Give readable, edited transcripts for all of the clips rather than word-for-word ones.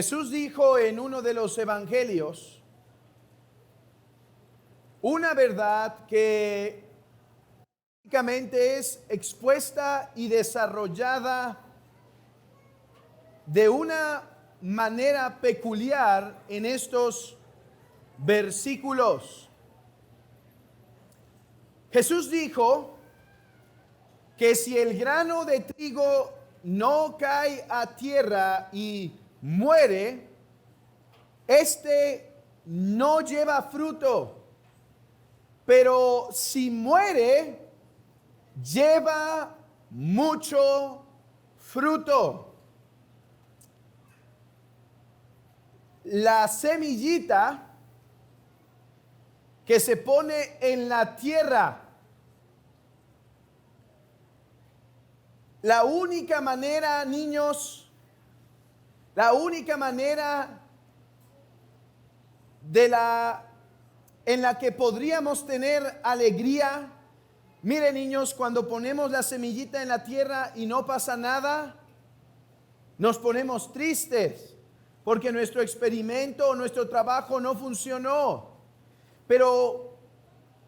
Jesús dijo en uno de los evangelios una verdad que prácticamente es expuesta y desarrollada de una manera peculiar en estos versículos. Jesús dijo que si el grano de trigo no cae a tierra y muere, este no lleva fruto, pero si muere, lleva mucho fruto. La semillita que se pone en la tierra, la única manera, niños, la única manera en la que podríamos tener alegría, miren niños, cuando ponemos la semillita en la tierra y no pasa nada, nos ponemos tristes porque nuestro experimento, nuestro trabajo no funcionó. Pero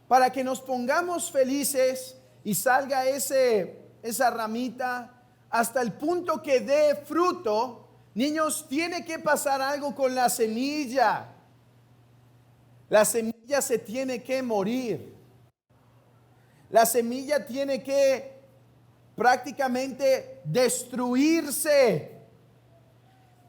para que nos pongamos felices y salga esa ramita hasta el punto que dé fruto, niños, tiene que pasar algo con la semilla. La semilla se tiene que morir. La semilla tiene que prácticamente destruirse.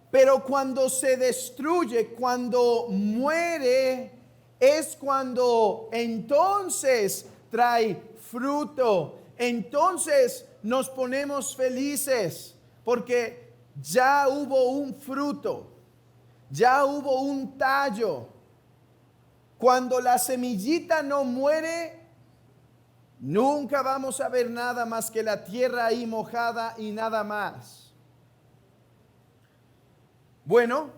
Pero cuando se destruye, cuando muere, es cuando entonces trae fruto. Entonces nos ponemos felices porque ya hubo un fruto, ya hubo un tallo. Cuando la semillita no muere, nunca vamos a ver nada más que la tierra ahí mojada y nada más. Bueno,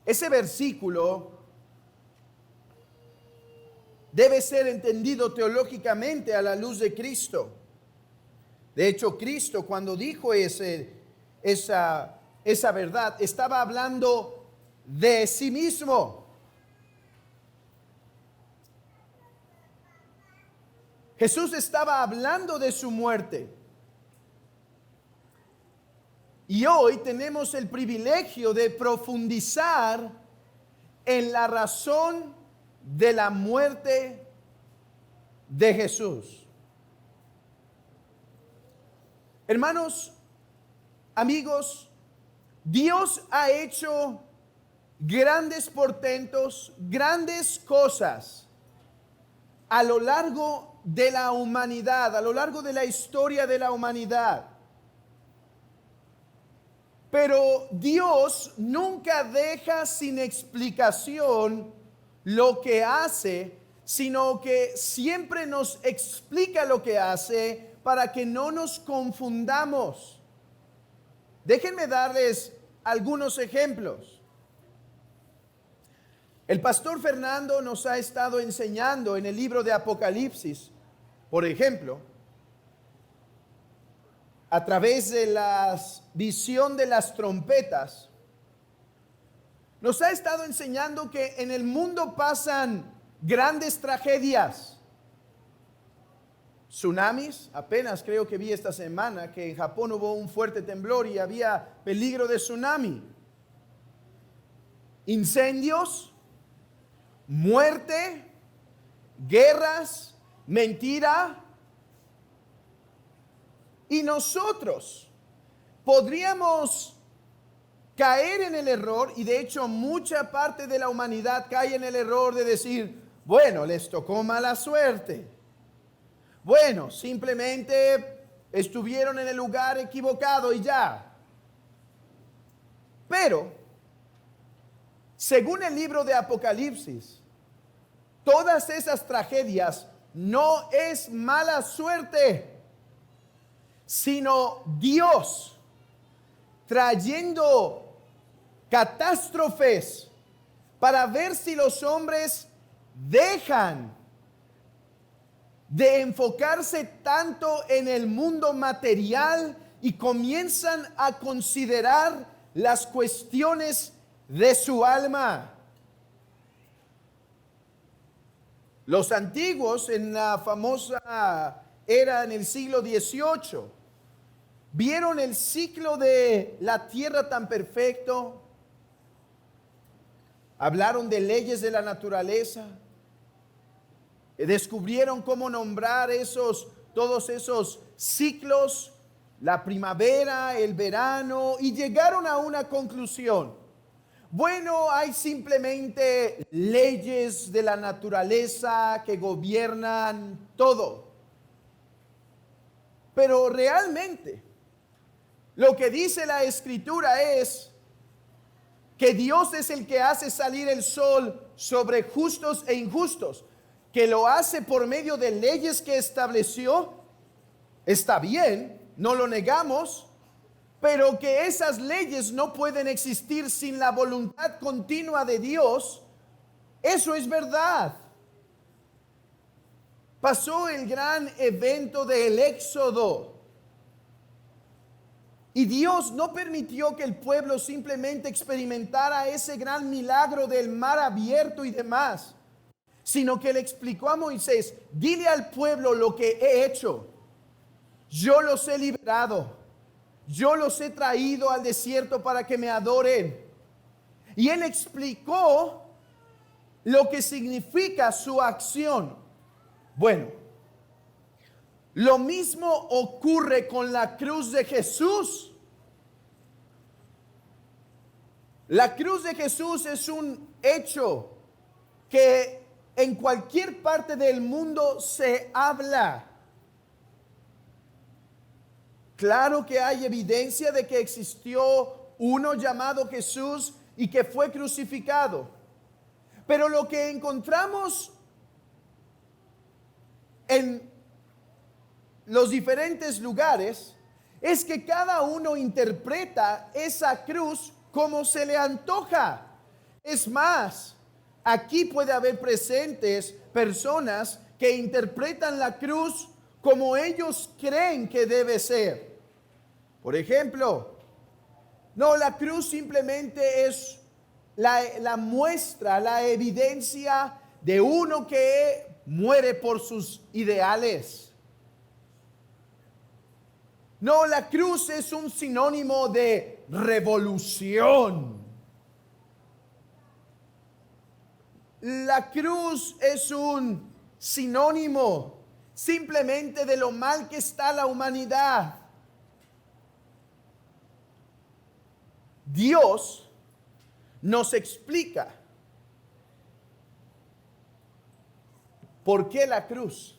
ese versículo debe ser entendido teológicamente a la luz de Cristo. De hecho, Cristo cuando dijo esa verdad, estaba hablando de sí mismo. Jesús estaba hablando de su muerte. Y hoy tenemos el privilegio de profundizar en la razón de la muerte de Jesús. Hermanos, amigos, Dios ha hecho grandes portentos, grandes cosas a lo largo de la humanidad, a lo largo de la historia de la humanidad. Pero Dios nunca deja sin explicación lo que hace, sino que siempre nos explica lo que hace para que no nos confundamos. Déjenme darles algunos ejemplos. El pastor Fernando nos ha estado enseñando en el libro de Apocalipsis, por ejemplo, a través de la visión de las trompetas, nos ha estado enseñando que en el mundo pasan grandes tragedias. Tsunamis, apenas creo que vi esta semana que en Japón hubo un fuerte temblor y había peligro de tsunami. Incendios, muerte, guerras, mentira. Y nosotros podríamos caer en el error, y de hecho mucha parte de la humanidad cae en el error de decir, bueno, les tocó mala suerte. Bueno, simplemente estuvieron en el lugar equivocado y ya. Pero, según el libro de Apocalipsis, todas esas tragedias no es mala suerte, sino Dios trayendo catástrofes para ver si los hombres dejan de enfocarse tanto en el mundo material y comienzan a considerar las cuestiones de su alma. Los antiguos en la famosa era en el siglo XVIII vieron el ciclo de la tierra tan perfecto, hablaron de leyes de la naturaleza, descubrieron cómo nombrar todos esos ciclos, la primavera, el verano, y llegaron a una conclusión. Bueno, hay simplemente leyes de la naturaleza que gobiernan todo. Pero realmente, lo que dice la Escritura es que Dios es el que hace salir el sol sobre justos e injustos, que lo hace por medio de leyes que estableció. Está bien, no lo negamos, pero que esas leyes no pueden existir sin la voluntad continua de Dios, eso es verdad. Pasó el gran evento del Éxodo y Dios no permitió que el pueblo simplemente experimentara ese gran milagro del mar abierto y demás, sino que le explicó a Moisés: dile al pueblo lo que he hecho. Yo los he liberado. Yo los he traído al desierto para que me adoren. Y él explicó lo que significa su acción. Bueno, lo mismo ocurre con la cruz de Jesús. La cruz de Jesús es un hecho que en cualquier parte del mundo se habla. Claro que hay evidencia de que existió uno llamado Jesús y que fue crucificado. Pero lo que encontramos en los diferentes lugares es que cada uno interpreta esa cruz como se le antoja. Es más, aquí puede haber presentes personas que interpretan la cruz como ellos creen que debe ser. Por ejemplo, no, la cruz simplemente es la muestra, la evidencia de uno que muere por sus ideales. No, la cruz es un sinónimo de revolución. La cruz es un sinónimo simplemente de lo mal que está la humanidad. Dios nos explica por qué la cruz,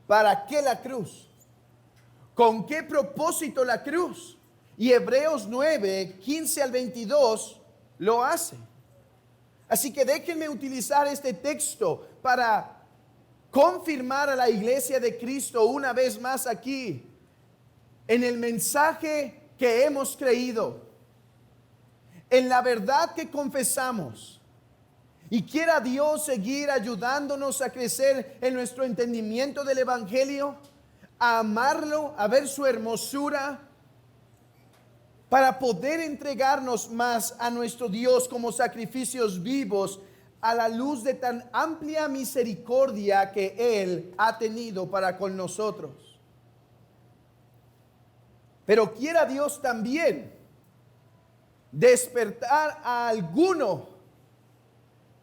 para qué la cruz, con qué propósito la cruz. Y Hebreos 9, 15 al 22 lo hace. Así que déjenme utilizar este texto para confirmar a la iglesia de Cristo una vez más aquí en el mensaje que hemos creído, en la verdad que confesamos. Y quiera Dios seguir ayudándonos a crecer en nuestro entendimiento del Evangelio, a amarlo, a ver su hermosura, para poder entregarnos más a nuestro Dios como sacrificios vivos a la luz de tan amplia misericordia que Él ha tenido para con nosotros. Pero quiera Dios también despertar a alguno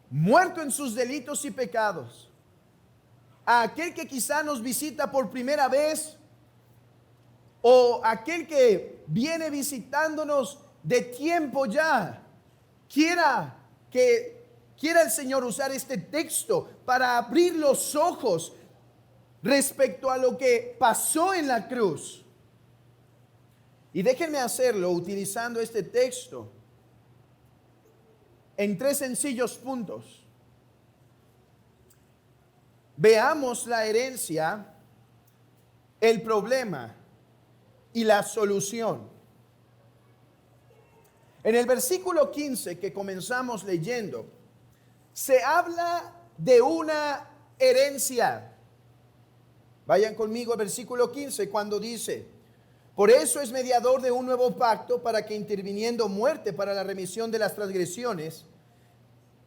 muerto en sus delitos y pecados, a aquel que quizá nos visita por primera vez, o aquel que viene visitándonos de tiempo ya. Quiera el Señor usar este texto para abrir los ojos respecto a lo que pasó en la cruz. Y déjenme hacerlo utilizando este texto en 3 sencillos puntos. Veamos la herencia, el problema y la solución. En el versículo 15 que comenzamos leyendo, se habla de una herencia. Vayan conmigo al versículo 15 cuando dice: por eso es mediador de un nuevo pacto, para que interviniendo muerte para la remisión de las transgresiones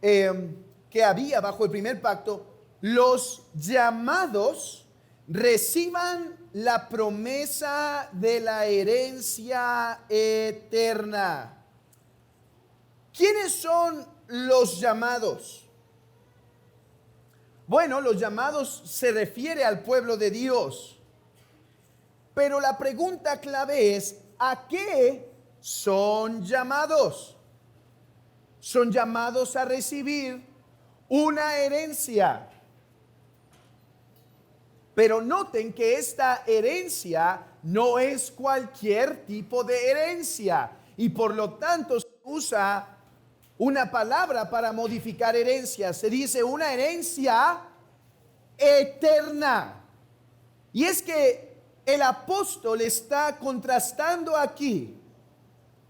que había bajo el primer pacto, los llamados reciban la promesa de la herencia eterna. ¿Quiénes son los llamados? Bueno, los llamados se refiere al pueblo de Dios. Pero la pregunta clave es: ¿a qué son llamados? Son llamados a recibir una herencia. Pero noten que esta herencia no es cualquier tipo de herencia, y por lo tanto se usa una palabra para modificar herencia. Se dice una herencia eterna. Y es que el apóstol está contrastando aquí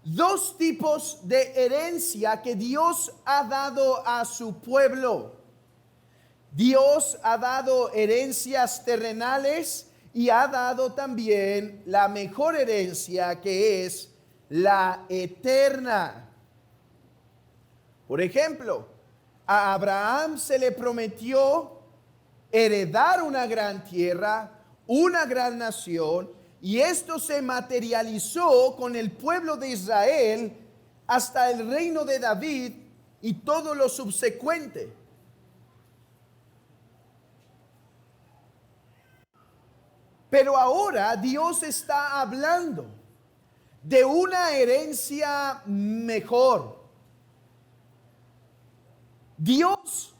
dos tipos de herencia que Dios ha dado a su pueblo. Dios ha dado herencias terrenales y ha dado también la mejor herencia, que es la eterna. Por ejemplo, a Abraham se le prometió heredar una gran tierra, una gran nación, y esto se materializó con el pueblo de Israel hasta el reino de David y todo lo subsecuente. Pero ahora Dios está hablando de una herencia mejor. Dios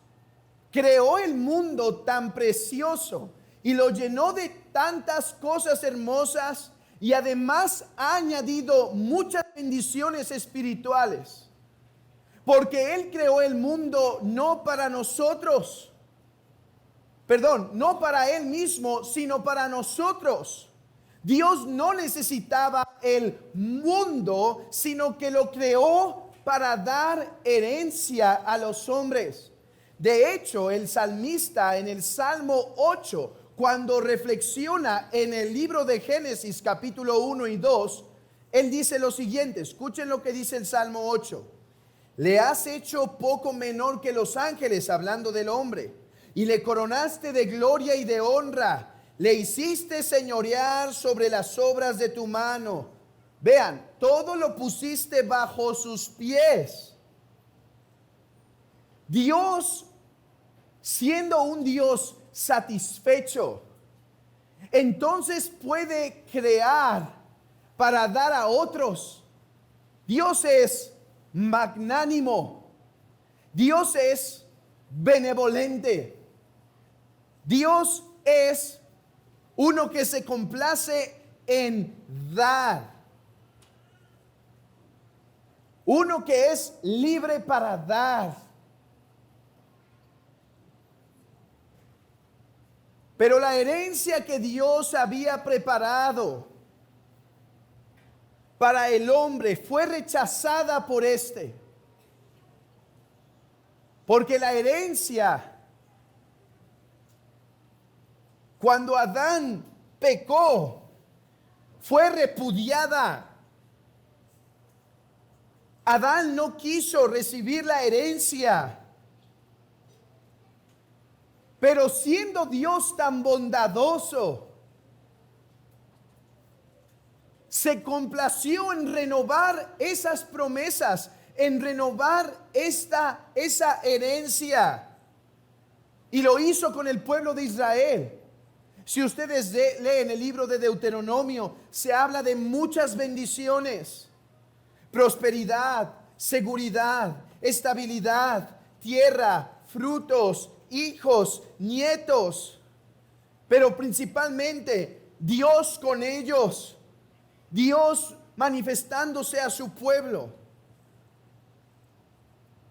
creó el mundo tan precioso y lo llenó de tantas cosas hermosas, y además ha añadido muchas bendiciones espirituales, porque Él creó el mundo no para nosotros, no para Él mismo, sino para nosotros. Dios no necesitaba el mundo, sino que lo creó para dar herencia a los hombres. De hecho, el salmista en el Salmo 8, cuando reflexiona en el libro de Génesis capítulo 1 y 2, él dice lo siguiente. Escuchen lo que dice el Salmo 8. Le has hecho poco menor que los ángeles, hablando del hombre, y le coronaste de gloria y de honra. Le hiciste señorear sobre las obras de tu mano. Vean, todo lo pusiste bajo sus pies. Dios, siendo un Dios satisfecho, entonces puede crear para dar a otros. Dios es magnánimo. Dios es benevolente. Dios es uno que se complace en dar. Uno que es libre para dar. Pero la herencia que Dios había preparado para el hombre fue rechazada por éste. Porque la herencia, cuando Adán pecó, fue repudiada. Adán no quiso recibir la herencia. Pero siendo Dios tan bondadoso, se complació en renovar esas promesas, en renovar esa herencia. Y lo hizo con el pueblo de Israel. Si ustedes leen el libro de Deuteronomio, se habla de muchas bendiciones: prosperidad, seguridad, estabilidad, tierra, frutos, hijos, nietos. Pero principalmente Dios con ellos, Dios manifestándose a su pueblo.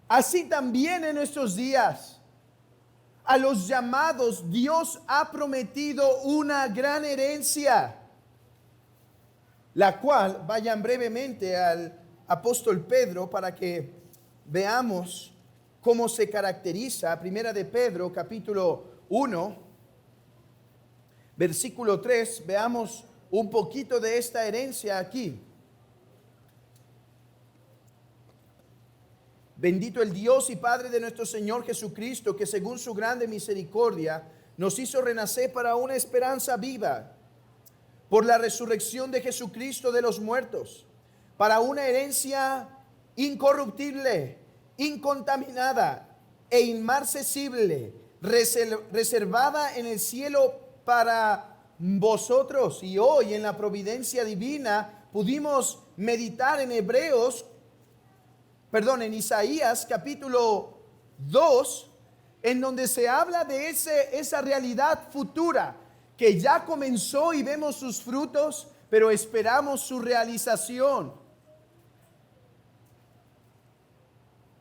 Así también en nuestros días, a los llamados Dios ha prometido una gran herencia, la cual, vayan brevemente al apóstol Pedro para que veamos cómo se caracteriza. Primera de Pedro, capítulo 1, Versículo 3, veamos un poquito de esta herencia aquí. Bendito el Dios y Padre de nuestro Señor Jesucristo, que según su grande misericordia nos hizo renacer para una esperanza viva por la resurrección de Jesucristo de los muertos, para una herencia incorruptible, incontaminada e inmarcesible, reservada en el cielo para vosotros. Y hoy en la providencia divina pudimos meditar en en Isaías capítulo 2, en donde se habla de esa realidad futura que ya comenzó y vemos sus frutos, pero esperamos su realización.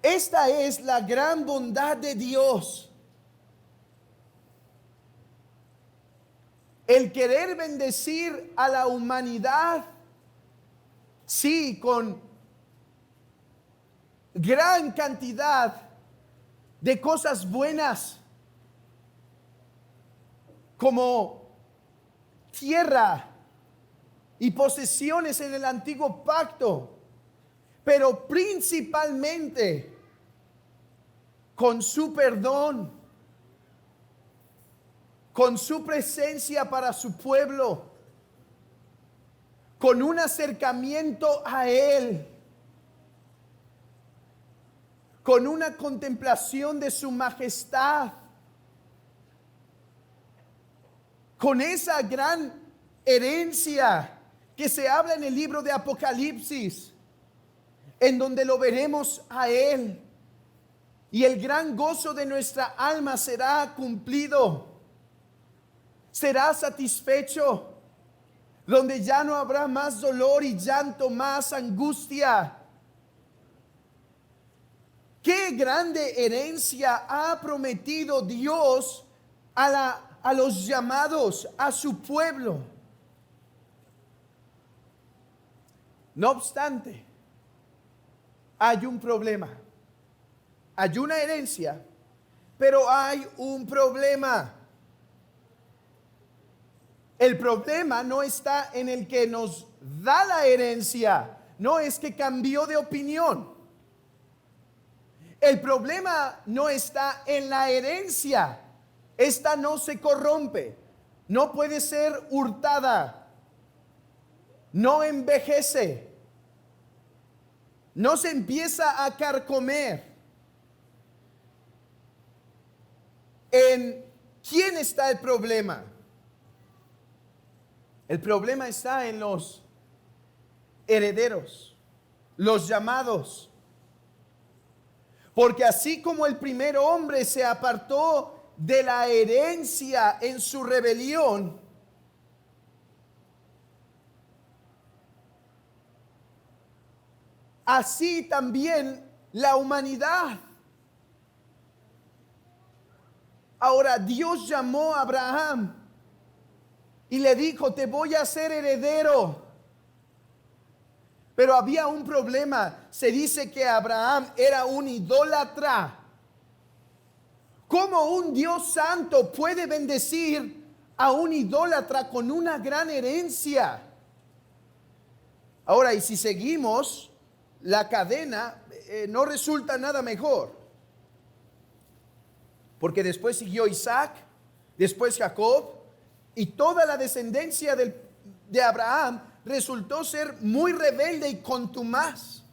Esta es la gran bondad de Dios. El querer bendecir a la humanidad, sí, con gran cantidad de cosas buenas, como tierra y posesiones en el antiguo pacto, pero principalmente con su perdón, con su presencia para su pueblo, con un acercamiento a Él, con una contemplación de su majestad, con esa gran herencia que se habla en el libro de Apocalipsis, en donde lo veremos a Él, y el gran gozo de nuestra alma será cumplido, será satisfecho, donde ya no habrá más dolor y llanto, más angustia. Qué grande herencia ha prometido Dios a los llamados, a su pueblo. No obstante, hay un problema. Hay una herencia, pero hay un problema. El problema no está en el que nos da la herencia, no es que cambió de opinión. El problema no está en la herencia. Esta no se corrompe, no puede ser hurtada, no envejece, no se empieza a carcomer. ¿En quién está el problema? El problema está en los herederos, los llamados. Porque así como el primer hombre se apartó de la herencia en su rebelión, así también la humanidad. Ahora Dios llamó a Abraham y le dijo: te voy a hacer heredero. Pero había un problema. Se dice que Abraham era un idólatra. ¿Cómo un Dios santo puede bendecir a un idólatra con una gran herencia? Ahora, y si seguimos la cadena, no resulta nada mejor. Porque después siguió Isaac, después Jacob, y toda la descendencia de Abraham resultó ser muy rebelde y contumaz.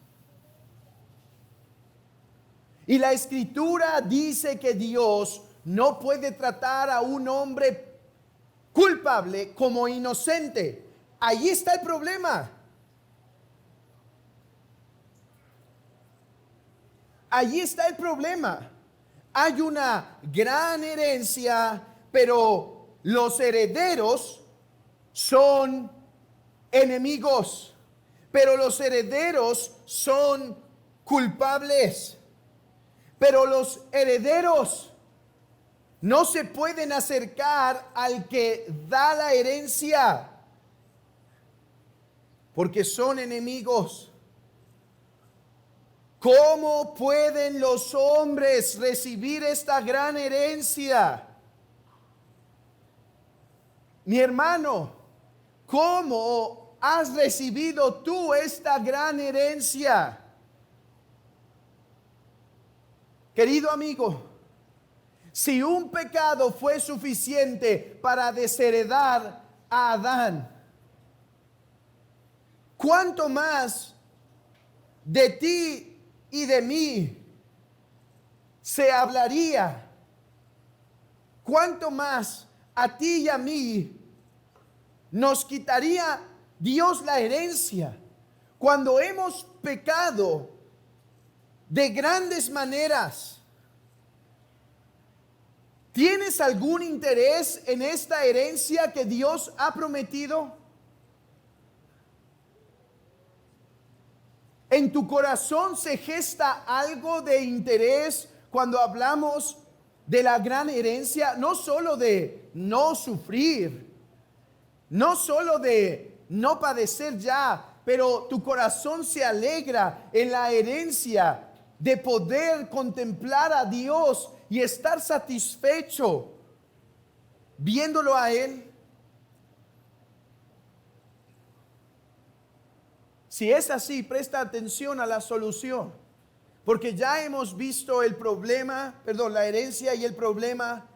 Y la escritura dice que Dios no puede tratar a un hombre culpable como inocente. Ahí está el problema. Allí está el problema. Hay una gran herencia, pero los herederos son enemigos, pero los herederos son culpables. Pero los herederos no se pueden acercar al que da la herencia, porque son enemigos. ¿Cómo pueden los hombres recibir esta gran herencia? mi hermano, ¿cómo has recibido tú esta gran herencia? Querido amigo, si un pecado fue suficiente para desheredar a Adán, ¿cuánto más de ti y de mí se hablaría? ¿Cuánto más a ti y a mí nos quitaría Dios la herencia cuando hemos pecado de grandes maneras? ¿Tienes algún interés en esta herencia que Dios ha prometido? ¿En tu corazón se gesta algo de interés cuando hablamos de la gran herencia? No solo de no sufrir, no solo de no padecer ya, pero tu corazón se alegra en la herencia de poder contemplar a Dios y estar satisfecho viéndolo a Él. Si es así, presta atención a la solución, porque ya hemos visto el problema, la herencia y el problema,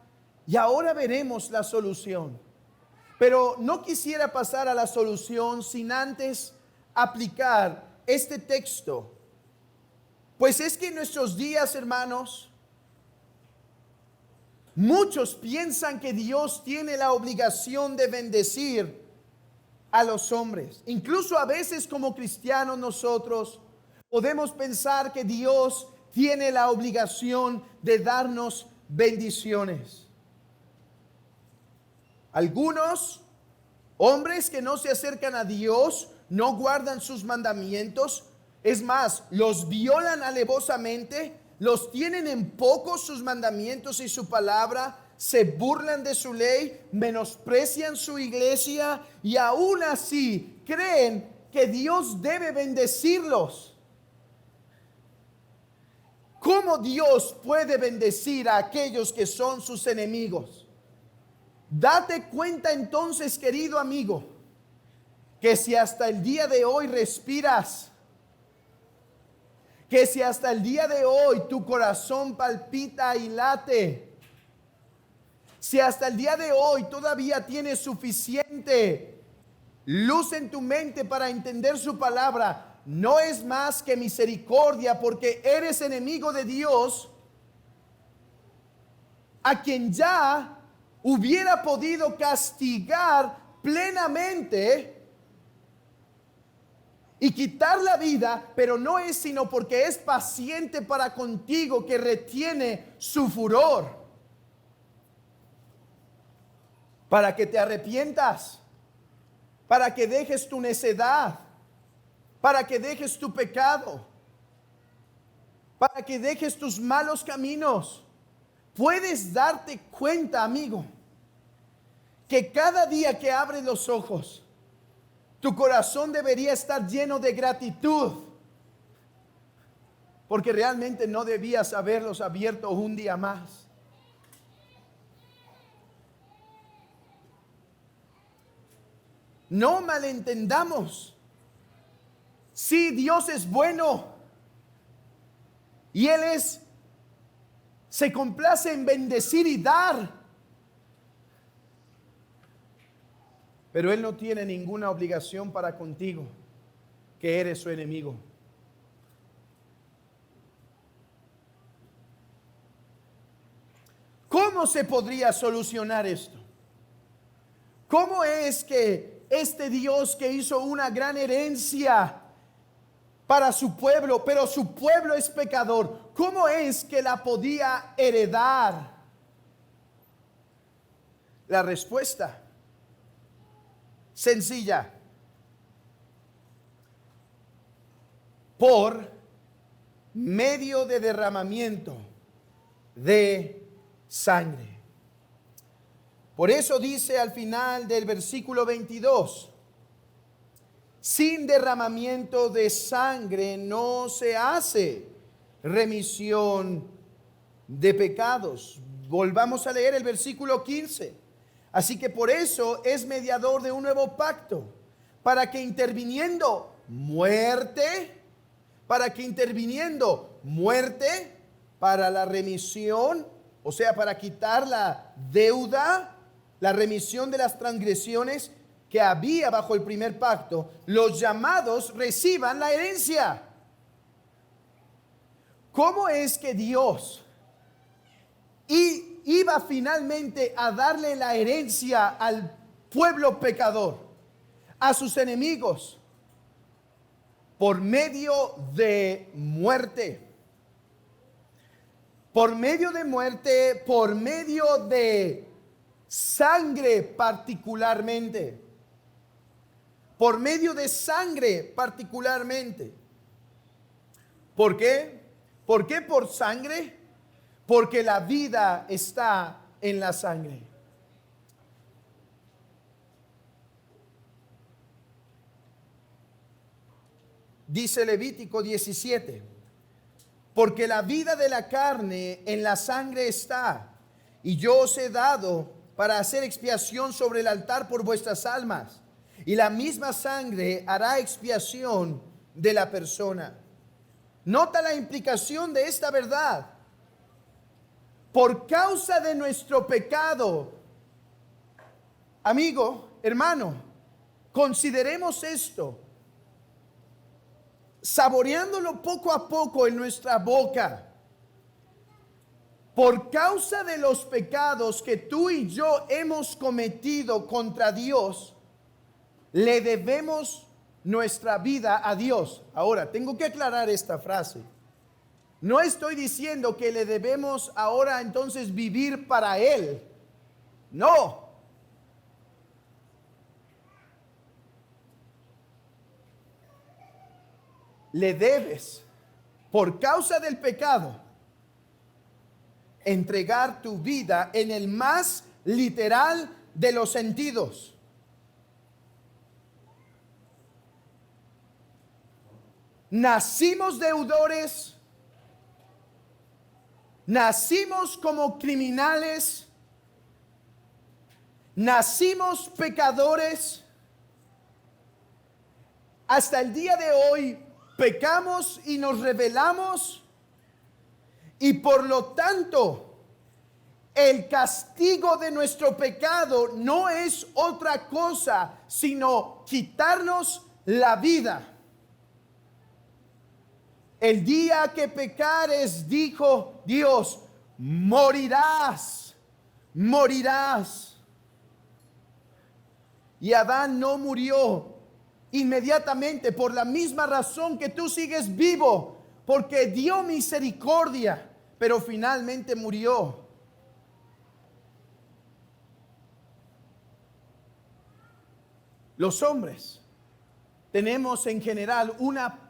y ahora veremos la solución. Pero no quisiera pasar a la solución sin antes aplicar este texto. Pues es que en nuestros días, hermanos, muchos piensan que Dios tiene la obligación de bendecir a los hombres. Incluso a veces como cristianos nosotros podemos pensar que Dios tiene la obligación de darnos bendiciones. Algunos hombres que no se acercan a Dios no guardan sus mandamientos. Es más, los violan alevosamente, los tienen en poco sus mandamientos y su palabra, se burlan de su ley, menosprecian su iglesia y aún así creen que Dios debe bendecirlos. ¿Cómo Dios puede bendecir a aquellos que son sus enemigos? Date cuenta entonces, querido amigo, que si hasta el día de hoy respiras, que si hasta el día de hoy tu corazón palpita y late, si hasta el día de hoy todavía tienes suficiente luz en tu mente para entender su palabra, no es más que misericordia, porque eres enemigo de Dios, a quien ya hubiera podido castigar plenamente y quitar la vida, pero no es sino porque es paciente para contigo, que retiene su furor, para que te arrepientas, para que dejes tu necedad, para que dejes tu pecado, para que dejes tus malos caminos. Puedes darte cuenta, amigo, que cada día que abres los ojos, tu corazón debería estar lleno de gratitud, porque realmente no debías haberlos abierto un día más. No malentendamos. Sí, Dios es bueno y Él se complace en bendecir y dar, pero Él no tiene ninguna obligación para contigo, que eres su enemigo. ¿Cómo se podría solucionar esto? ¿Cómo es que este Dios que hizo una gran herencia para su pueblo, pero su pueblo es pecador, cómo es que la podía heredar? La respuesta sencilla: por medio de derramamiento de sangre. Por eso dice al final del versículo 22, sin derramamiento de sangre no se hace remisión de pecados. Volvamos a leer el versículo 15. Así que por eso es mediador de un nuevo pacto, para que interviniendo muerte, para la remisión, o sea, para quitar la deuda, la remisión de las transgresiones que había bajo el primer pacto, los llamados reciban la herencia. ¿Cómo es que Dios iba finalmente a darle la herencia al pueblo pecador, a sus enemigos? Por medio de muerte. Por medio de muerte, por medio de sangre particularmente. Por medio de sangre particularmente. ¿Por qué? ¿Por qué por sangre? Porque la vida está en la sangre. Dice Levítico 17, porque la vida de la carne en la sangre está, y yo os he dado para hacer expiación sobre el altar por vuestras almas, y la misma sangre hará expiación de la persona. Nota la implicación de esta verdad. Por causa de nuestro pecado, amigo, hermano, consideremos esto, saboreándolo poco a poco en nuestra boca. Por causa de los pecados que tú y yo hemos cometido contra Dios, le debemos nuestra vida a Dios. Ahora, tengo que aclarar esta frase. No estoy diciendo que le debemos ahora entonces vivir para Él. No. Le debes, por causa del pecado, entregar tu vida en el más literal de los sentidos. Nacimos deudores, nacimos como criminales, nacimos pecadores. Hasta el día de hoy pecamos y nos rebelamos, y por lo tanto el castigo de nuestro pecado no es otra cosa sino quitarnos la vida. El día que pecares, dijo Dios, morirás, morirás. Y Adán no murió inmediatamente por la misma razón que tú sigues vivo, porque dio misericordia, pero finalmente murió. Los hombres tenemos en general una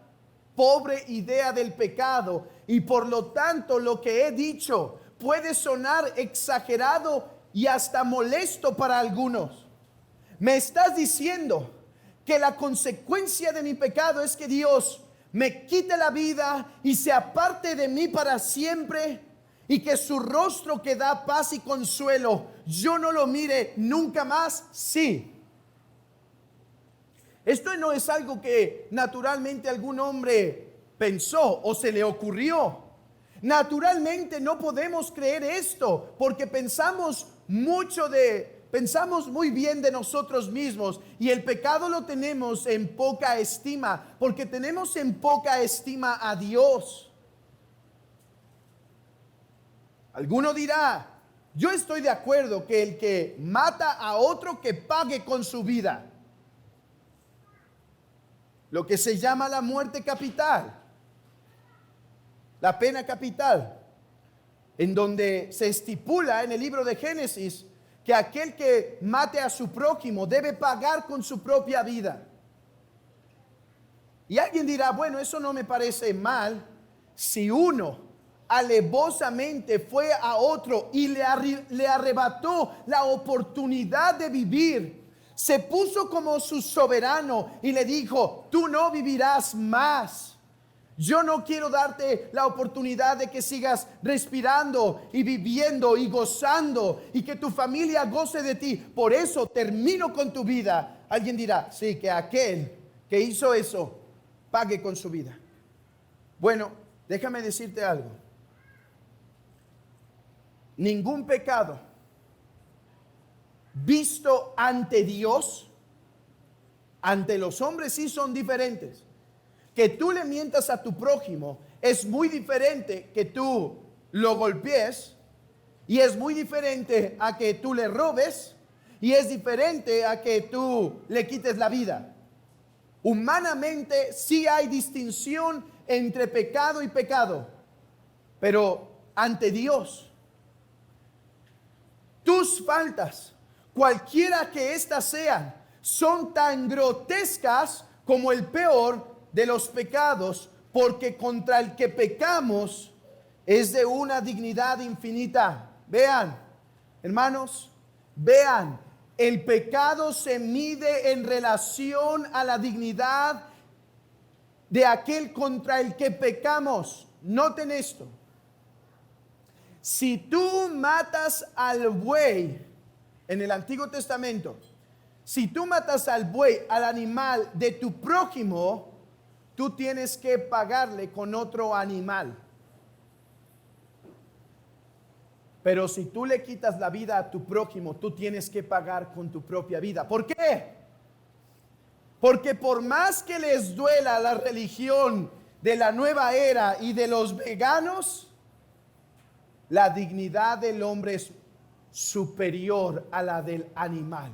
pobre idea del pecado, y por lo tanto lo que he dicho puede sonar exagerado y hasta molesto para algunos. Me estás diciendo que la consecuencia de mi pecado es que Dios me quite la vida y se aparte de mí para siempre, y que su rostro que da paz y consuelo yo no lo mire nunca más. Sí. Esto no es algo que naturalmente algún hombre pensó o se le ocurrió. Naturalmente no podemos creer esto porque pensamos muy bien de nosotros mismos, y el pecado lo tenemos en poca estima porque tenemos en poca estima a Dios. Alguno dirá, yo estoy de acuerdo que el que mata a otro que pague con su vida. Lo que se llama la muerte capital, la pena capital, en donde se estipula en el libro de Génesis que aquel que mate a su prójimo debe pagar con su propia vida. Y alguien dirá, bueno, eso no me parece mal si uno alevosamente fue a otro y le arrebató la oportunidad de vivir. Se puso como su soberano y le dijo, tú no vivirás más. Yo no quiero darte la oportunidad de que sigas respirando y viviendo y gozando y que tu familia goce de ti. Por eso termino con tu vida. Alguien dirá, sí, que aquel que hizo eso pague con su vida. Bueno, déjame decirte algo. Ningún pecado visto ante Dios, ante los hombres sí son diferentes. Que tú le mientas a tu prójimo es muy diferente que tú lo golpees, y es muy diferente a que tú le robes, y es diferente a que tú le quites la vida. Humanamente sí hay distinción entre pecado y pecado, pero ante Dios, tus faltas, cualquiera que éstas sean, son tan grotescas como el peor de los pecados, porque contra el que pecamos es de una dignidad infinita. Vean, hermanos, vean, el pecado se mide en relación a la dignidad de aquel contra el que pecamos. Noten esto. Si tú matas al buey en el Antiguo Testamento, si tú matas al buey, al animal de tu prójimo, tú tienes que pagarle con otro animal. Pero si tú le quitas la vida a tu prójimo, tú tienes que pagar con tu propia vida. ¿Por qué? Porque por más que les duela la religión de la nueva era y de los veganos, la dignidad del hombre es superior a la del animal.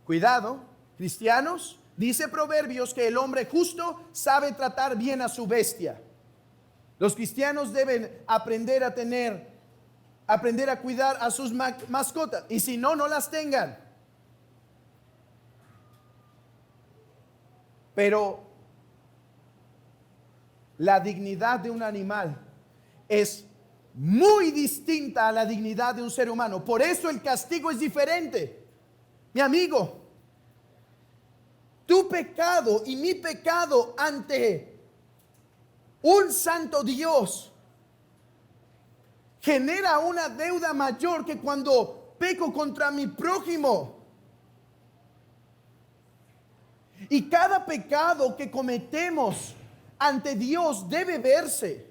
Cuidado, cristianos. Dice Proverbios que el hombre justo sabe tratar bien a su bestia. Los cristianos deben aprender a cuidar a sus mascotas. Y si no, no las tengan. Pero la dignidad de un animal es muy distinta a la dignidad de un ser humano. Por eso el castigo es diferente. Mi amigo, tu pecado y mi pecado ante un santo Dios genera una deuda mayor que cuando peco contra mi prójimo. Y cada pecado que cometemos ante Dios debe verse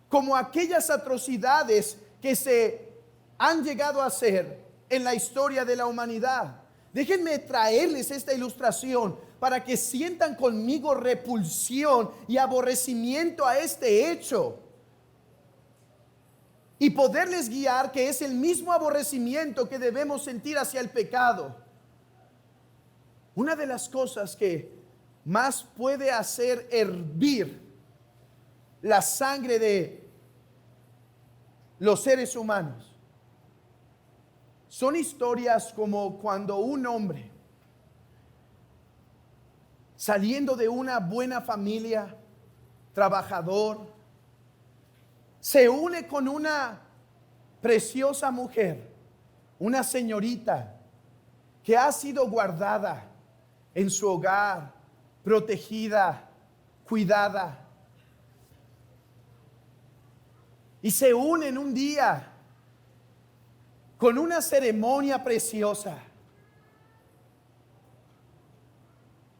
como aquellas atrocidades que se han llegado a hacer en la historia de la humanidad. Déjenme traerles esta ilustración para que sientan conmigo repulsión y aborrecimiento a este hecho, y poderles guiar que es el mismo aborrecimiento que debemos sentir hacia el pecado. Una de las cosas que más puede hacer hervir la sangre de los seres humanos son historias como cuando un hombre, saliendo de una buena familia, trabajador, se une con una preciosa mujer, una señorita que ha sido guardada en su hogar, protegida, cuidada. Y se unen un día con una ceremonia preciosa.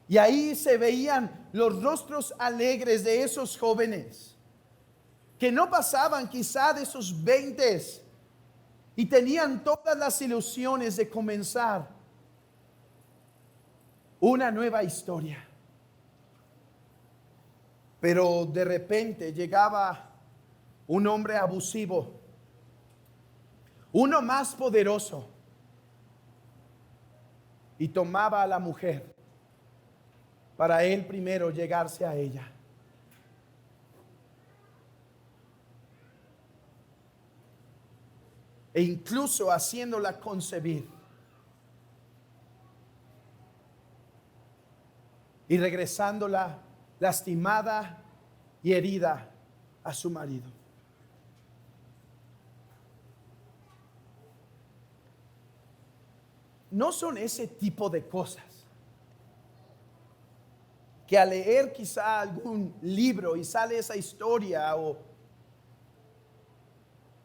Y ahí se veían los rostros alegres de esos jóvenes que no pasaban quizá de sus 20 y tenían todas las ilusiones de comenzar una nueva historia. Pero de repente llegaba un hombre abusivo, uno más poderoso, y tomaba a la mujer para él primero llegarse a ella. E incluso haciéndola concebir. Y regresándola lastimada y herida a su marido. ¿No son ese tipo de cosas que al leer quizá algún libro y sale esa historia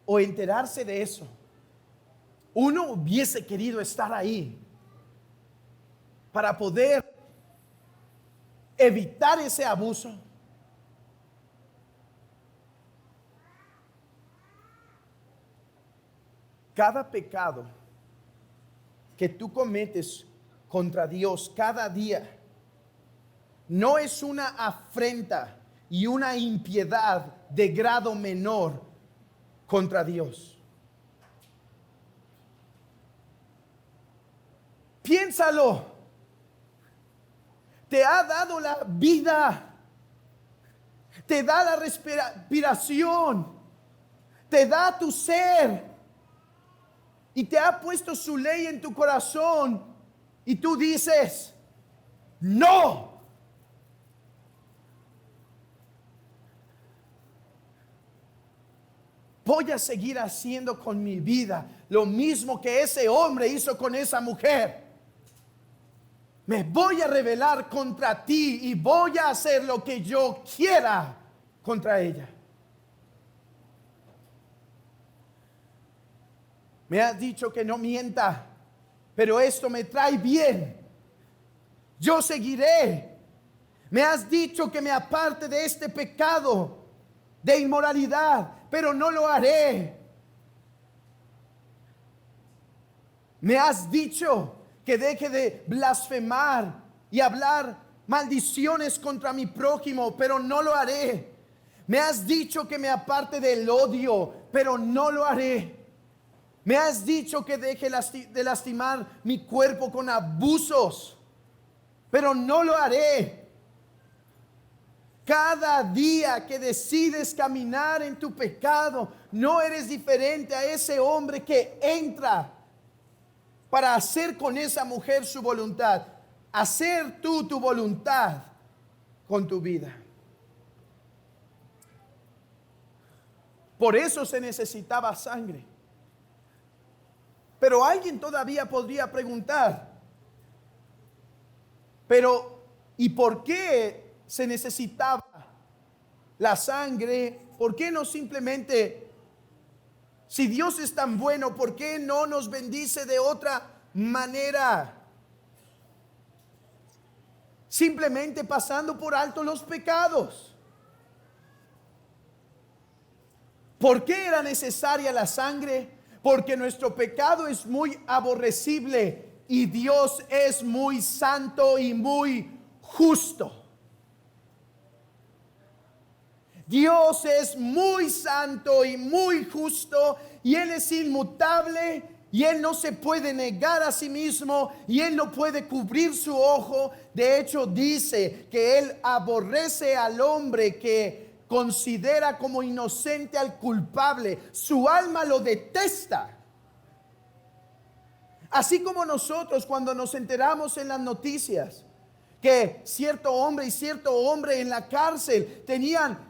o enterarse de eso, uno hubiese querido estar ahí para poder evitar ese abuso? Cada pecado que tú cometes contra Dios cada día no es una afrenta y una impiedad de grado menor contra Dios. Piénsalo. Te ha dado la vida, te da la respiración, te da tu ser y te ha puesto su ley en tu corazón y tú dices, no. Voy a seguir haciendo con mi vida lo mismo que ese hombre hizo con esa mujer. Me voy a rebelar contra ti y voy a hacer lo que yo quiera contra ella. Me has dicho que no mienta, pero esto me trae bien. Yo seguiré. Me has dicho que me aparte de este pecado de inmoralidad, pero no lo haré. Me has dicho que deje de blasfemar y hablar maldiciones contra mi prójimo, pero no lo haré. Me has dicho que me aparte del odio, pero no lo haré. Me has dicho que deje de lastimar mi cuerpo con abusos, pero no lo haré. Cada día que decides caminar en tu pecado, no eres diferente a ese hombre que entra para hacer con esa mujer su voluntad. Hacer tú tu voluntad con tu vida. Por eso se necesitaba sangre. Pero alguien todavía podría preguntar, pero ¿y por qué se necesitaba la sangre? ¿Por qué no simplemente, si Dios es tan bueno, por qué no nos bendice de otra manera? Simplemente pasando por alto los pecados. ¿Por qué era necesaria la sangre? Porque nuestro pecado es muy aborrecible y Dios es muy santo y muy justo. Dios es muy santo y muy justo y Él es inmutable y Él no se puede negar a sí mismo y Él no puede cubrir su ojo. De hecho dice que Él aborrece al hombre que considera como inocente al culpable. Su alma lo detesta. Así como nosotros cuando nos enteramos en las noticias que cierto hombre y cierto hombre en la cárcel tenían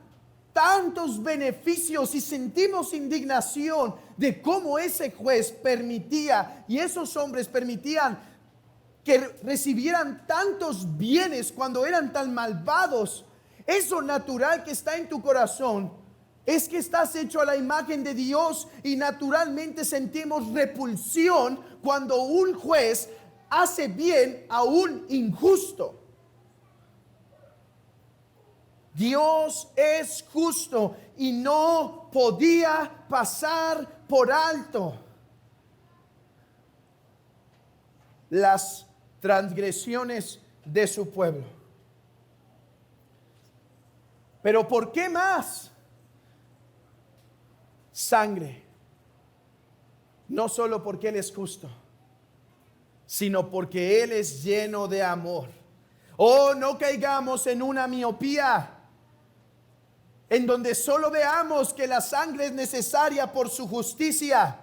tantos beneficios y sentimos indignación de cómo ese juez permitía y esos hombres permitían que recibieran tantos bienes cuando eran tan malvados. Eso natural que está en tu corazón es que estás hecho a la imagen de Dios y naturalmente sentimos repulsión cuando un juez hace bien a un injusto. Dios es justo y no podía pasar por alto las transgresiones de su pueblo. Pero ¿por qué más? Sangre. No solo porque Él es justo, sino porque Él es lleno de amor. Oh, no caigamos en una miopía en donde solo veamos que la sangre es necesaria por su justicia.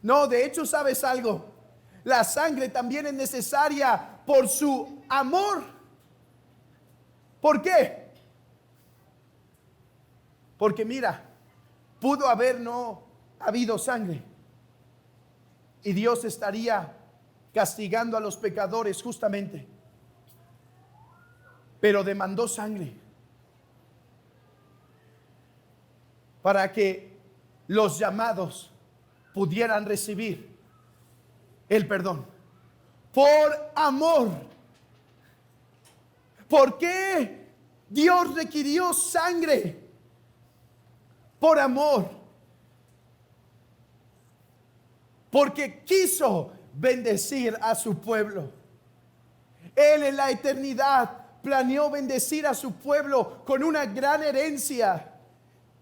No, de hecho, ¿sabes algo? La sangre también es necesaria por su amor. ¿Por qué? Porque mira, pudo haber no habido sangre y Dios estaría castigando a los pecadores justamente. pero demandó sangre para que los llamados pudieran recibir el perdón. Por amor. ¿Por qué Dios requirió sangre? Por amor. Porque quiso bendecir a su pueblo. Él en la eternidad planeó bendecir a su pueblo con una gran herencia,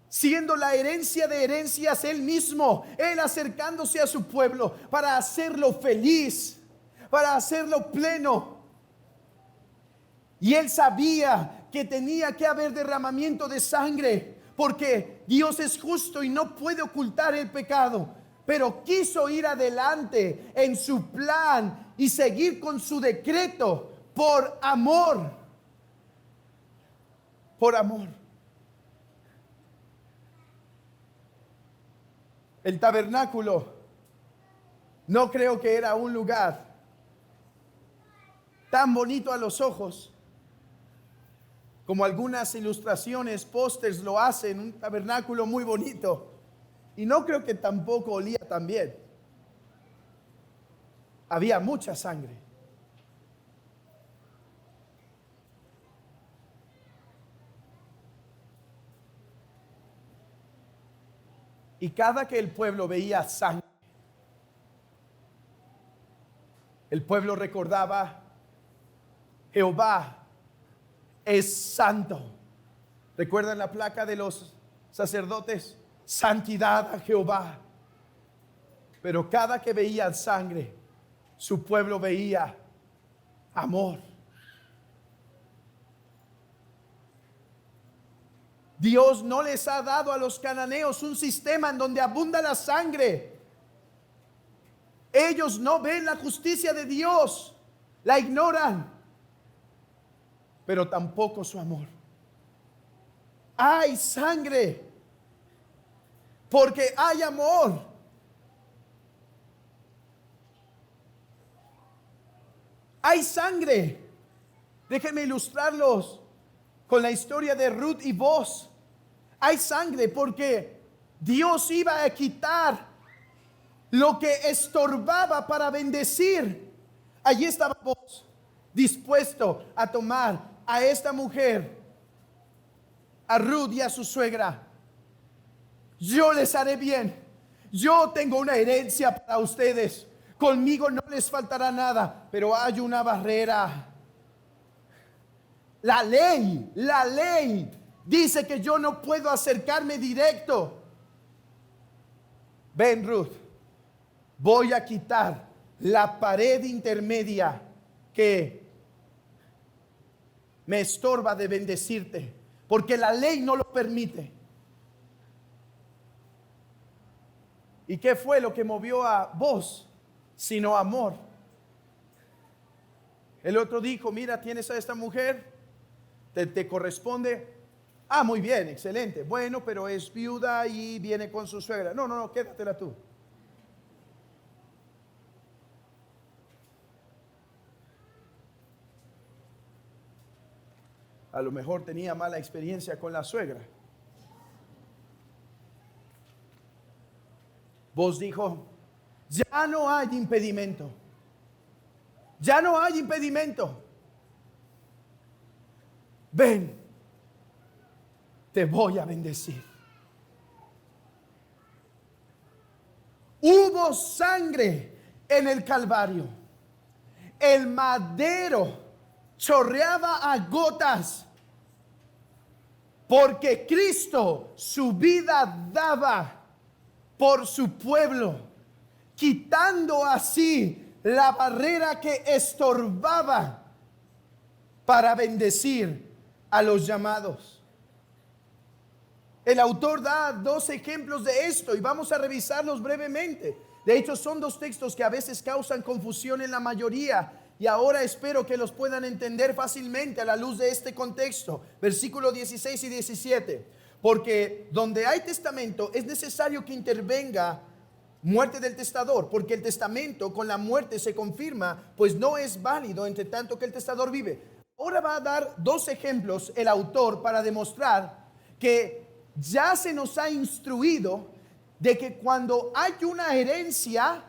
siendo la herencia de herencias Él mismo, Él acercándose a su pueblo para hacerlo feliz, para hacerlo pleno. Y Él sabía que tenía que haber derramamiento de sangre, porque Dios es justo y no puede ocultar el pecado. Pero quiso ir adelante en su plan y seguir con su decreto por amor. Por amor. El tabernáculo no creo que era un lugar tan bonito a los ojos como algunas ilustraciones, pósters lo hacen, un tabernáculo muy bonito. Y no creo que tampoco olía tan bien. Había mucha sangre. Y cada que el pueblo veía sangre, el pueblo recordaba: Jehová es santo. ¿Recuerdan la placa de los sacerdotes? Santidad a Jehová. Pero cada que veían sangre, su pueblo veía amor. Dios no les ha dado a los cananeos un sistema en donde abunda la sangre. Ellos no ven la justicia de Dios, la ignoran, pero tampoco su amor. Hay sangre porque hay amor. Hay sangre. Déjenme ilustrarlos con la historia de Ruth y Boaz. Hay sangre porque Dios iba a quitar lo que estorbaba para bendecir. Allí estaba Boaz, dispuesto a tomar a esta mujer, a Ruth y a su suegra. Yo les haré bien. Yo tengo una herencia para ustedes. Conmigo no les faltará nada. Pero hay una barrera. La ley dice que yo no puedo acercarme directo. Ven, Ruth, voy a quitar la pared intermedia que me estorba de bendecirte, porque la ley no lo permite. ¿Y qué fue lo que movió a Boaz? Sino amor. El otro dijo: mira, tienes a esta mujer, te corresponde. Ah, muy bien, excelente. Bueno, pero es viuda y viene con su suegra. No, quédatela tú. A lo mejor tenía mala experiencia con la suegra. Vos dijo: ya no hay impedimento. Ya no hay impedimento. Ven, te voy a bendecir. Hubo sangre en el Calvario. El madero chorreaba a gotas, porque Cristo su vida daba por su pueblo, quitando así la barrera que estorbaba para bendecir a los llamados. El autor da 2 ejemplos de esto y vamos a revisarlos brevemente. De hecho, son 2 textos que a veces causan confusión en la mayoría, y ahora espero que los puedan entender fácilmente a la luz de este contexto. Versículo 16 y 17. Porque donde hay testamento es necesario que intervenga muerte del testador, porque el testamento con la muerte se confirma, pues no es válido entre tanto que el testador vive. Ahora va a dar dos ejemplos el autor para demostrar que ya se nos ha instruido de que cuando hay una herencia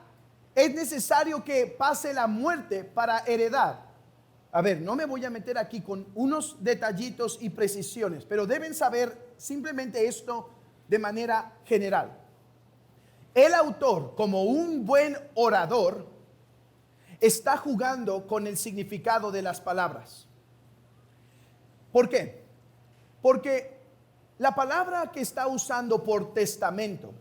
es necesario que pase la muerte para heredar. A ver, no me voy a meter aquí con unos detallitos y precisiones, pero deben saber simplemente esto de manera general. El autor, como un buen orador, está jugando con el significado de las palabras. ¿Por qué? Porque la palabra que está usando por testamento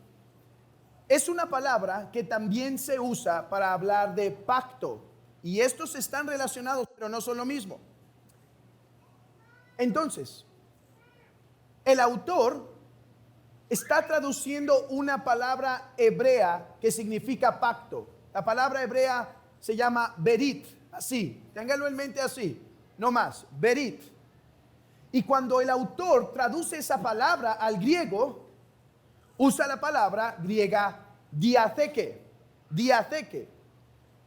es una palabra que también se usa para hablar de pacto. Y estos están relacionados, pero no son lo mismo. Entonces, el autor está traduciendo una palabra hebrea que significa pacto. La palabra hebrea se llama berit, así, ténganlo en mente así, no más, berit. Y cuando el autor traduce esa palabra al griego, usa la palabra griega diatheke,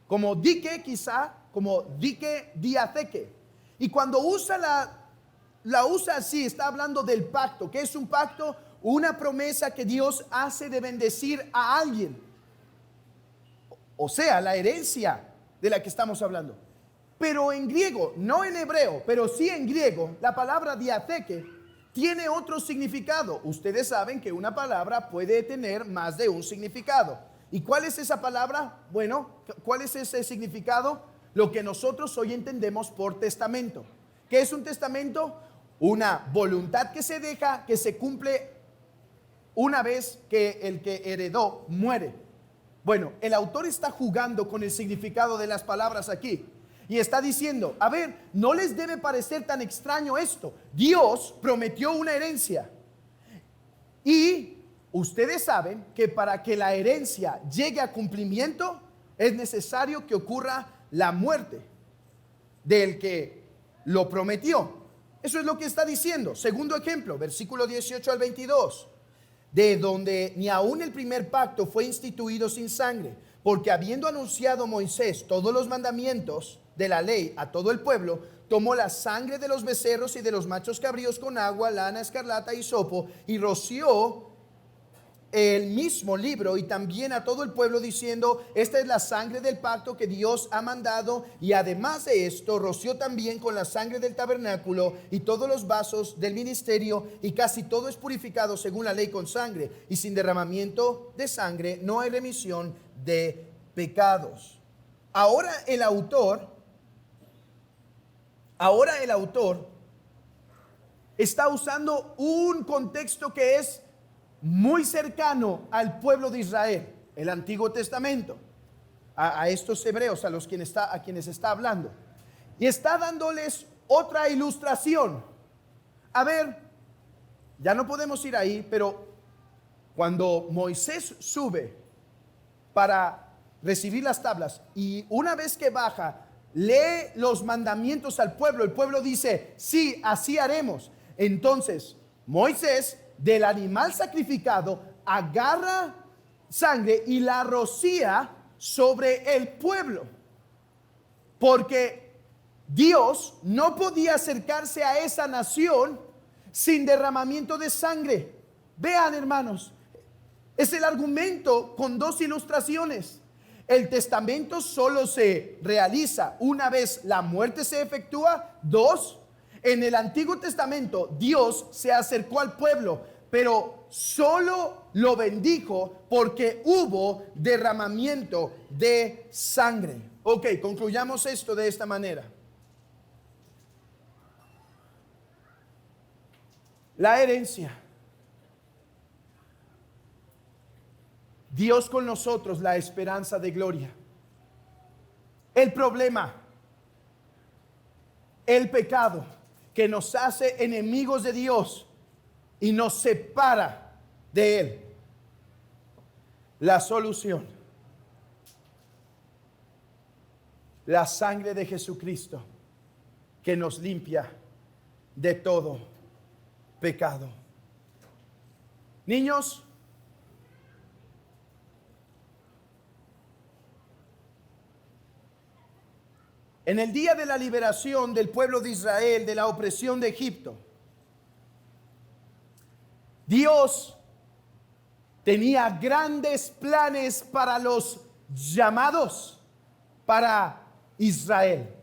como dique quizá, como dique diatheke. Y cuando usa la usa así, está hablando del pacto. ¿Qué es un pacto? Una promesa que Dios hace de bendecir a alguien. O sea, la herencia de la que estamos hablando. Pero en griego, no en hebreo, pero sí en griego, la palabra diatheke tiene otro significado. Ustedes saben que una palabra puede tener más de un significado. ¿Y cuál es esa palabra? Bueno, ¿cuál es ese significado? Lo que nosotros hoy entendemos por testamento. ¿Qué es un testamento? Una voluntad que se deja, que se cumple una vez que el que heredó muere. Bueno, el autor está jugando con el significado de las palabras aquí. Y está diciendo, a ver, no les debe parecer tan extraño esto. Dios prometió una herencia. Y ustedes saben que para que la herencia llegue a cumplimiento, es necesario que ocurra la muerte del que lo prometió. Eso es lo que está diciendo. Segundo ejemplo, versículo 18 al 22. De donde ni aún el primer pacto fue instituido sin sangre, porque habiendo anunciado Moisés todos los mandamientos de la ley a todo el pueblo, tomó la sangre de los becerros y de los machos cabríos con agua, lana, escarlata y hisopo, y roció el mismo libro y también a todo el pueblo diciendo, esta es la sangre del pacto que Dios ha mandado, y además de esto roció también con la sangre del tabernáculo y todos los vasos del ministerio, y casi todo es purificado según la ley con sangre, y sin derramamiento de sangre no hay remisión de pecados. Ahora el autor está usando un contexto que es muy cercano al pueblo de Israel, el Antiguo Testamento, a estos hebreos a quienes está hablando, y está dándoles otra ilustración. A ver, ya no podemos ir ahí, pero cuando Moisés sube para recibir las tablas y una vez que baja lee los mandamientos al pueblo, el pueblo dice, sí, así haremos. Entonces Moisés del animal sacrificado agarra sangre y la rocía sobre el pueblo, porque Dios no podía acercarse a esa nación sin derramamiento de sangre. Vean, hermanos, es el argumento con dos ilustraciones. El testamento solo se realiza una vez la muerte se efectúa. Dos, en el Antiguo Testamento Dios se acercó al pueblo, pero solo lo bendijo porque hubo derramamiento de sangre. Ok, concluyamos esto de esta manera. La herencia. Dios con nosotros, la esperanza de gloria. El problema, el pecado que nos hace enemigos de Dios y nos separa de Él. La solución, la sangre de Jesucristo que nos limpia de todo pecado. Niños, En el día de la liberación del pueblo de Israel de la opresión de Egipto, Dios tenía grandes planes para los llamados para Israel.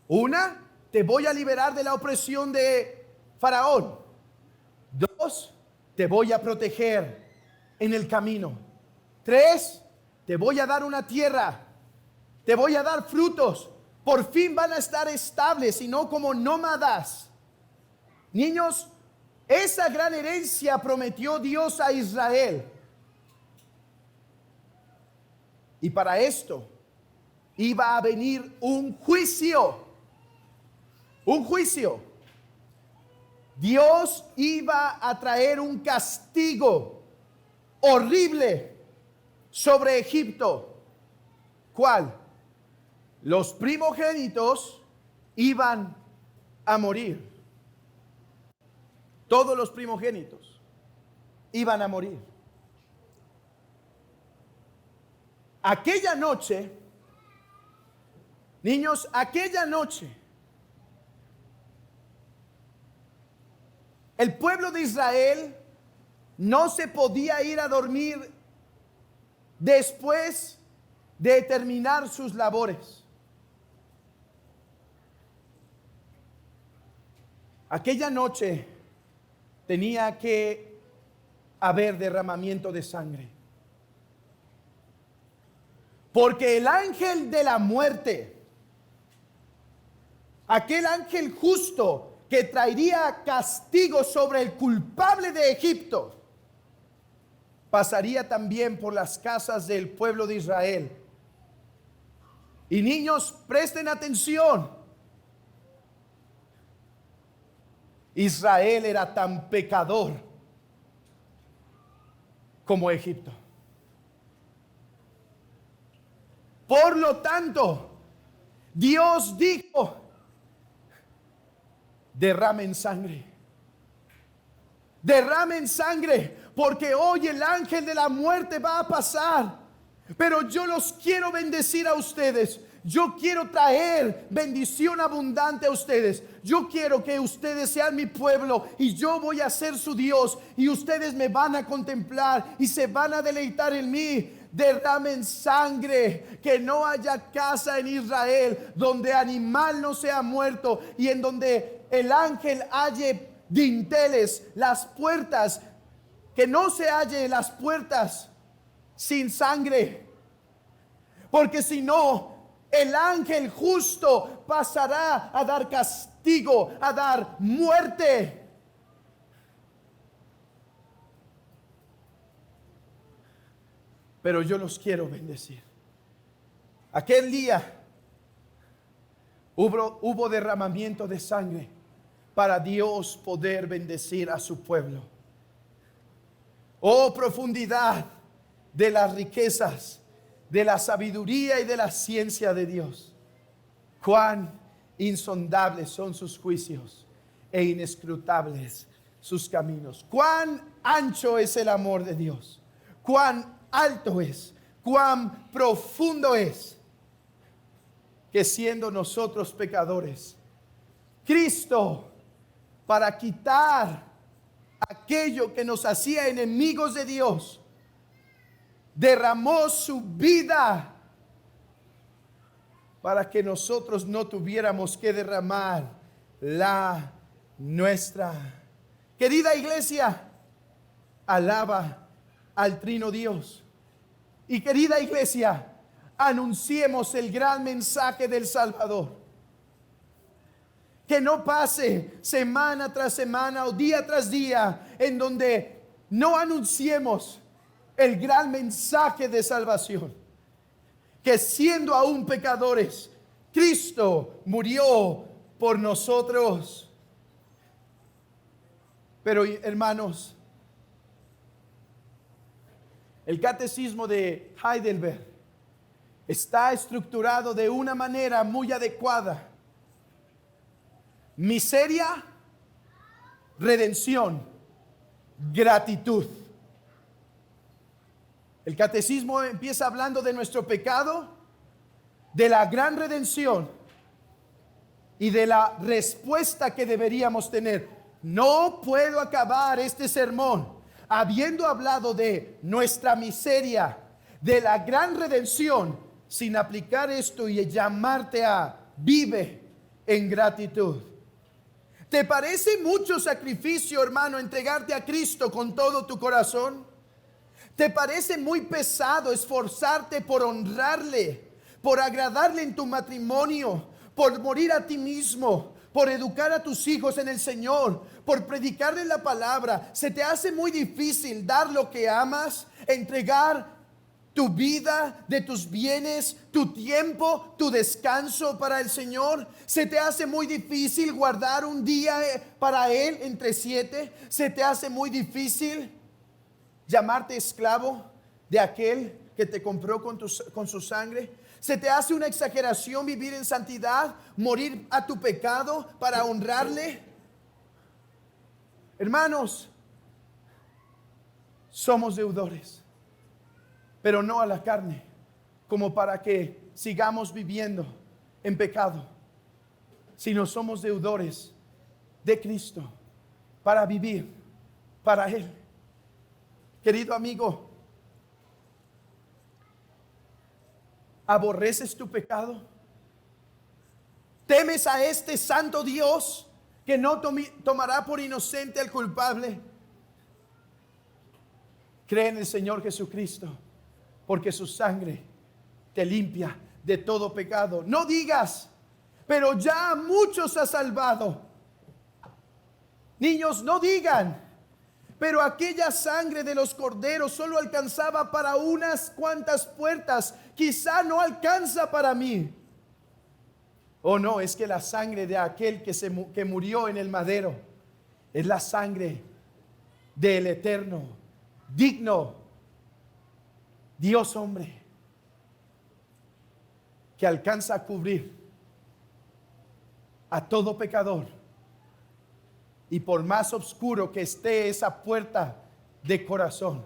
Una, te voy a liberar de la opresión de Faraón. Dos, te voy a proteger en el camino. Tres, te voy a dar una tierra. Te voy a dar frutos. Por fin van a estar estables y no como nómadas. Niños, esa gran herencia prometió Dios a Israel. Y para esto iba a venir un juicio. Un juicio. Dios iba a traer un castigo horrible sobre Egipto. ¿Cuál? Los primogénitos iban a morir. Todos los primogénitos iban a morir. Aquella noche, niños, aquella noche, el pueblo de Israel no se podía ir a dormir después de terminar sus labores. Aquella noche tenía que haber derramamiento de sangre. Porque el ángel de la muerte, aquel ángel justo que traería castigo sobre el culpable de Egipto, pasaría también por las casas del pueblo de Israel. Y niños, presten atención. Israel era tan pecador como Egipto. Por lo tanto, Dios dijo: derramen sangre. Derramen sangre, porque hoy el ángel de la muerte va a pasar. Pero yo los quiero bendecir a ustedes. Yo quiero traer bendición abundante a ustedes. Yo quiero que ustedes sean mi pueblo y yo voy a ser su Dios. Y ustedes me van a contemplar y se van a deleitar en mí. Derramen sangre, que no haya casa en Israel donde animal no sea muerto y en donde el ángel halle dinteles, las puertas, que no se halle las puertas sin sangre, porque si no, el ángel justo pasará a dar castigo, a dar muerte. Pero yo los quiero bendecir. Aquel día hubo derramamiento de sangre para Dios poder bendecir a su pueblo. Oh, profundidad de las riquezas, de la sabiduría y de la ciencia de Dios. Cuán insondables son sus juicios e inescrutables sus caminos. Cuán ancho es el amor de Dios. Cuán alto es, cuán profundo es, que siendo nosotros pecadores, Cristo, para quitar aquello que nos hacía enemigos de Dios, derramó su vida para que nosotros no tuviéramos que derramar la nuestra. Querida iglesia, alaba al Trino Dios. Y querida iglesia, anunciemos el gran mensaje del Salvador. Que no pase semana tras semana o día tras día en donde no anunciemos el gran mensaje de salvación. Que siendo aún pecadores, Cristo murió por nosotros. Pero hermanos, el catecismo de Heidelberg está estructurado de una manera muy adecuada. Miseria, redención, gratitud. El catecismo empieza hablando de nuestro pecado, de la gran redención y de la respuesta que deberíamos tener. No puedo acabar este sermón habiendo hablado de nuestra miseria, de la gran redención, sin aplicar esto y llamarte a vive en gratitud. ¿Te parece mucho sacrificio, hermano, entregarte a Cristo con todo tu corazón? ¿Te parece muy pesado esforzarte por honrarle, por agradarle en tu matrimonio, por morir a ti mismo, por educar a tus hijos en el Señor, por predicarle la palabra? ¿Se te hace muy difícil dar lo que amas, entregar tu vida, de tus bienes, tu tiempo, tu descanso para el Señor? ¿Se te hace muy difícil guardar un día para Él entre 7? ¿Se te hace muy difícil llamarte esclavo de aquel que te compró con su sangre? ¿Se te hace una exageración vivir en santidad, morir a tu pecado para honrarle? Hermanos, somos deudores, pero no a la carne, como para que sigamos viviendo en pecado, sino somos deudores de Cristo para vivir para Él. Querido amigo, ¿aborreces tu pecado? ¿Temes a este santo Dios que no tomará por inocente al culpable? Cree en el Señor Jesucristo, porque su sangre te limpia de todo pecado. No digas, pero ya a muchos ha salvado. Niños, no digan, pero aquella sangre de los corderos solo alcanzaba para unas cuantas puertas, quizá no alcanza para mí. Oh no, es que la sangre de aquel que murió en el madero es la sangre del eterno, digno Dios hombre, que alcanza a cubrir a todo pecador. Y por más oscuro que esté esa puerta de corazón,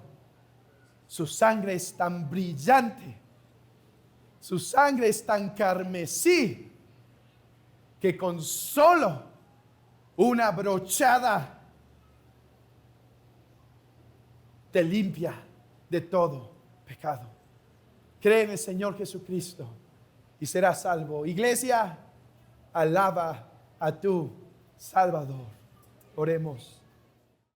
su sangre es tan brillante, su sangre es tan carmesí, que con solo una brochada te limpia de todo pecado. Cree en el Señor Jesucristo y serás salvo. Iglesia, alaba a tu Salvador. Oremos.